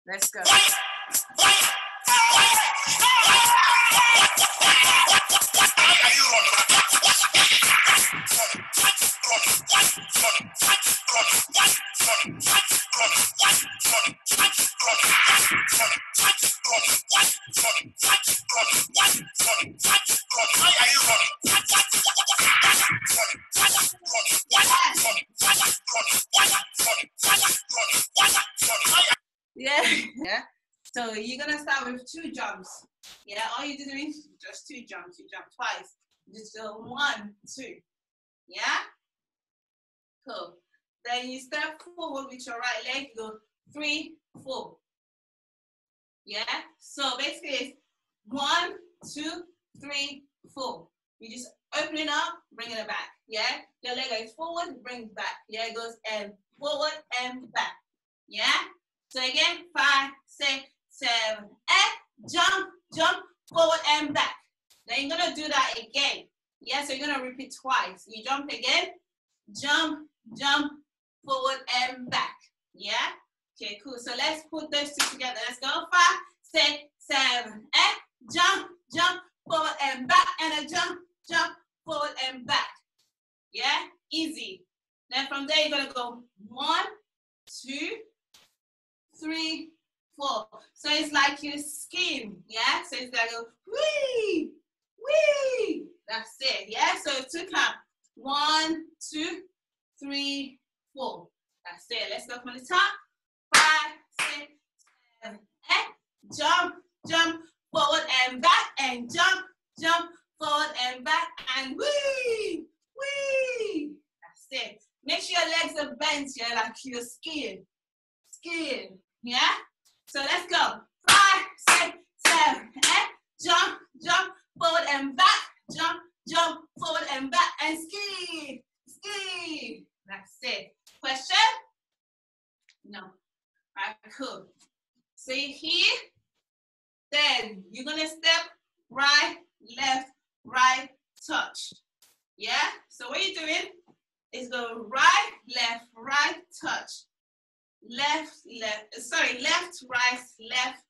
Let's go. Yeah. So you're gonna start with 2 jumps. Yeah, all you do is just 2 jumps. You jump twice. Just go 1, 2. Yeah. Cool. Then you step forward with your right leg. Go 3, 4. Yeah. So basically, it's 1, 2, 3, 4. You just open it up, bring it back. Yeah. Your leg goes forward, bring it back. Yeah. It goes and forward and back. Yeah. So again, 5, 6, 7, 8. Jump, jump, forward and back. Then you're gonna do that again. Yeah. So you're gonna repeat twice. You jump again, jump, jump, forward and back. Yeah. Okay, cool. So let's put those 2 together. Let's go. 5, 6, 7, 8. Jump, jump, forward and back, and a jump, jump, forward and back. Yeah, easy. Then from there, you're gonna go 1, 2, 3, 4. So it's like you skim, yeah? So it's like a wee, wee. That's it, yeah? So 2 count. 1, 2, 3, 4. That's it. Let's go from the top. 5, 6, 7, 8. Jump, jump, forward and back, and jump, jump, forward and back, and wee, wee. That's it. Make sure your legs are bent, yeah, like you're skiing. Skiing, yeah? So let's go. 5, 6, 7, 8. Jump, jump, forward and back. Jump, jump, forward and back, and ski, ski. That's it. Question? No. All right, cool. So you're here, then you're gonna step right, left, right, touch. Yeah? So what you're doing is go right, right, touch. Left, left, right, left,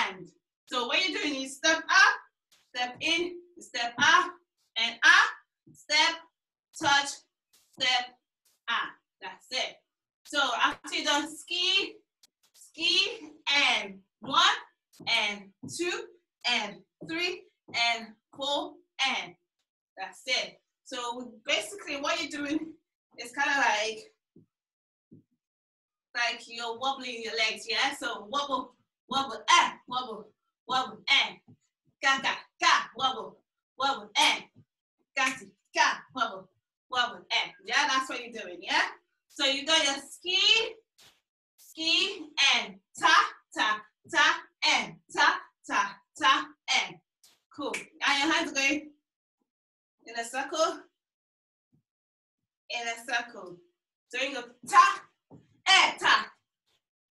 and. So what you're doing is step up, step in, step up, and up, step, touch, step, up. That's it. So after you're done, ski, ski, and 1, and 2, and 3, and 4, and. That's it. So basically what you're doing is kind of like you're wobbling your legs, yeah? So wobble, wobble, wobble, wobble, ka, ka, ka, wobble, wobble, ka, ka, wobble, wobble, yeah? That's what you're doing, yeah? So you got your ski, ski, and ta, ta, ta, and ta, ta, ta, and. Cool. And your hands are going in a circle, in a circle. So you go ta, ta,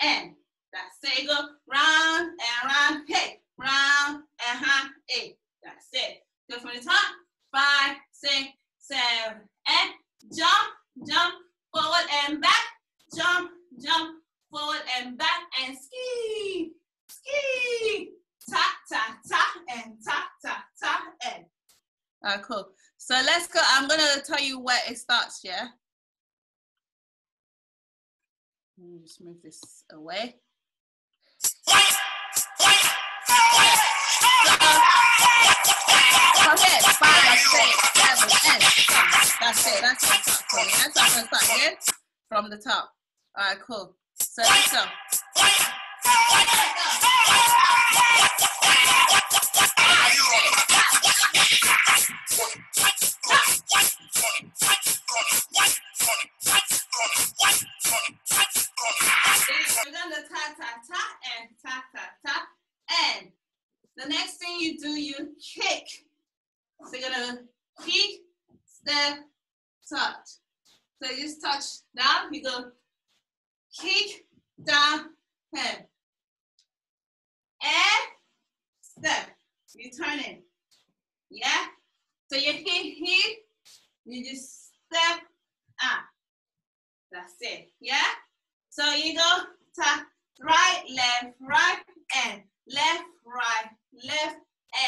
and. That's it. You go round and round, hey, round and round, hey. That's it. Go from the top. 5, 6, 7, 8. Jump, jump, forward and back. Jump, jump, forward and back, and ski, ski. Ta, ta, ta, and ta, ta, ta, and. Cool. So let's go. I'm going to tell you where it starts, yeah? Let me just move this away. Okay, 5, 6, 7, 8. That's it. That's it. Cool. Yeah, so I'm going to start again from the top. All right, cool. So let's go. We're going to ta, ta, ta, and ta, ta, ta, and. The next thing you do, you kick. So you're gonna kick, step, touch. So you just touch down, you go kick, down, head. And step. You turn in. Yeah? So you kick here, you just step up. That's it. Yeah? So you go ta, right, and left, right, left,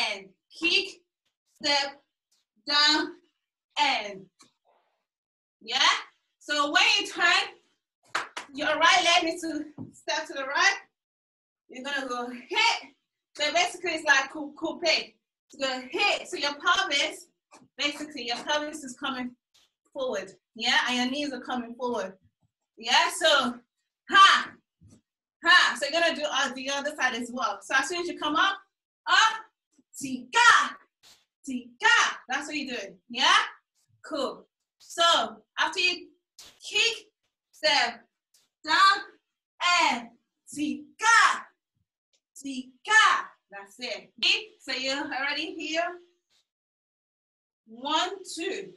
and kick, step, down, and. Yeah? So when you turn, your right leg needs to step to the right. You're gonna go hit. So basically it's like coupe. It's gonna hit. So your pelvis, basically your pelvis is coming forward. Yeah, and your knees are coming forward. Yeah, so ha, ha. So you're gonna do the other side as well. So as soon as you come up, tika, tika. That's what you're doing. Yeah? Cool. So after you kick, step, down, and tika, tika. That's it. So you're already here. 1, 2.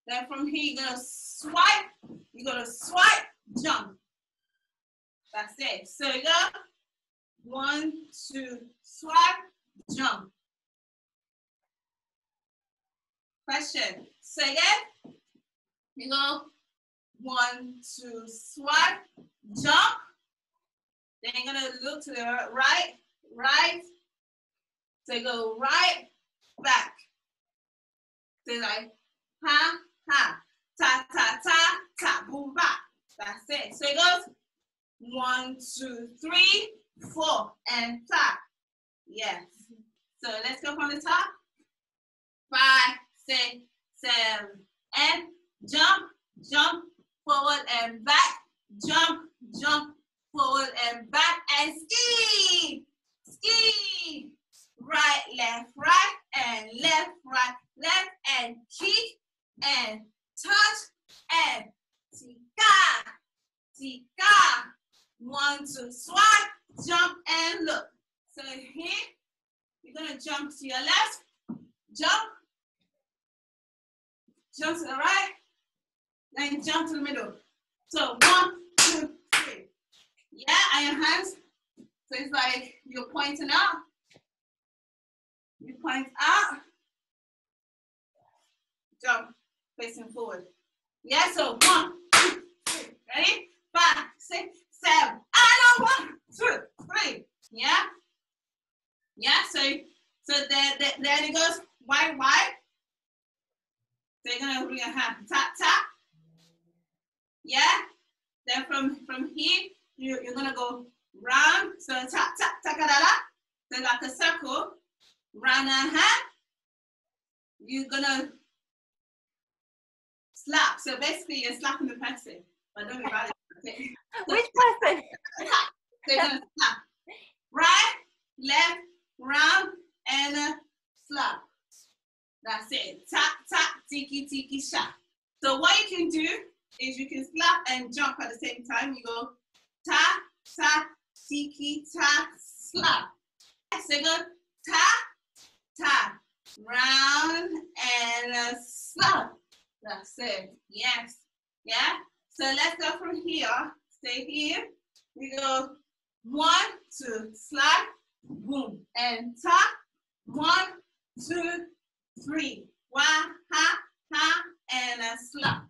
Then from here, you're gonna swipe, jump. That's it. So you go 1, 2, swipe, jump. Question. Say again. You go 1, 2, swipe, jump. Then you're gonna look to the right. So you go right, back. So like ha, ha, ta, ta, ta, ta, boom, back. That's it. So it goes 1, 2, 3, 4, and tap. Yes. So let's go from the top. 5, 6, 7, and jump, jump, forward and back, jump, jump, forward and back, and ski, ski. Right, and left, right, left, and kick, and touch, and tika, tika. 1, 2, swipe, jump, and look. So here, you're gonna jump to your left, jump to the right, then jump to the middle. So 1, 2, 3. Yeah, and your hands. So it's like you're pointing out. You point out, jump, facing forward. Yeah, so 1, 2, 3. Ready? 5, 6, 7. And 1, 2, 3. Yeah? Yeah, so there it goes. Wide. So you're gonna bring your hand, tap, tap. Yeah? Then from here, you're gonna go round. So tap, tap, takadada. So like a circle. Round and hand, you're gonna slap. So basically, you're slapping the person, but don't be bad. Okay. Which person? So you're gonna slap. Right, left, round, and slap. That's it. Tap, tap, tiki, tiki, shot. So what you can do is you can slap and jump at the same time. You go tap, tap, tiki, tap, slap. So you go tap, tap, round, and slap. That's it. Yes. Yeah. So let's go from here. Stay here. We go 1, 2, slap, boom, and tap. 1, 2, 3. Wah, ha, ha, and slap.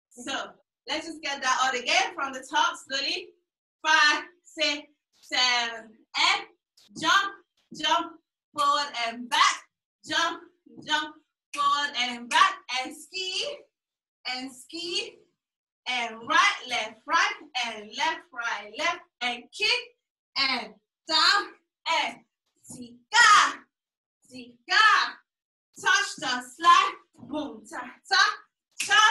So let's just get that all again from the top slowly. 5, 6, 7, and jump, jump, forward and back, jump, jump, forward and back, and ski, and right, left, and left, right, left, and kick, and down, and tika, tika, touch the slide, boom, ta, ta, ta,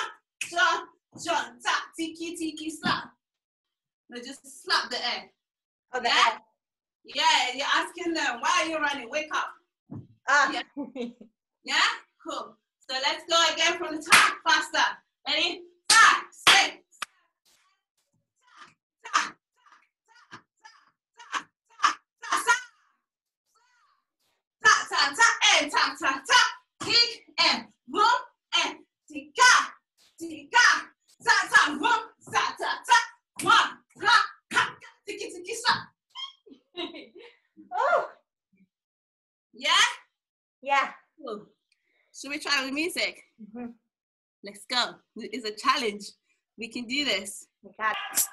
ta, ta, ta, tiki, tiki, slap. Now just slap the air. Oh, the yeah? air. Yeah, you're asking them, why are you running? Wake up. Yeah. Yeah? Cool. So let's go again from the top, faster. Ready? 5, 6. And ta ta ta, kick and boom and tika, tika, ta ta boom, ta ta ta, 1, ha, ha, tiki tiki slap. Oh. Yeah? Yeah. Cool. Should we try with music? Mm-hmm. Let's go. It's a challenge. We can do this. We got it.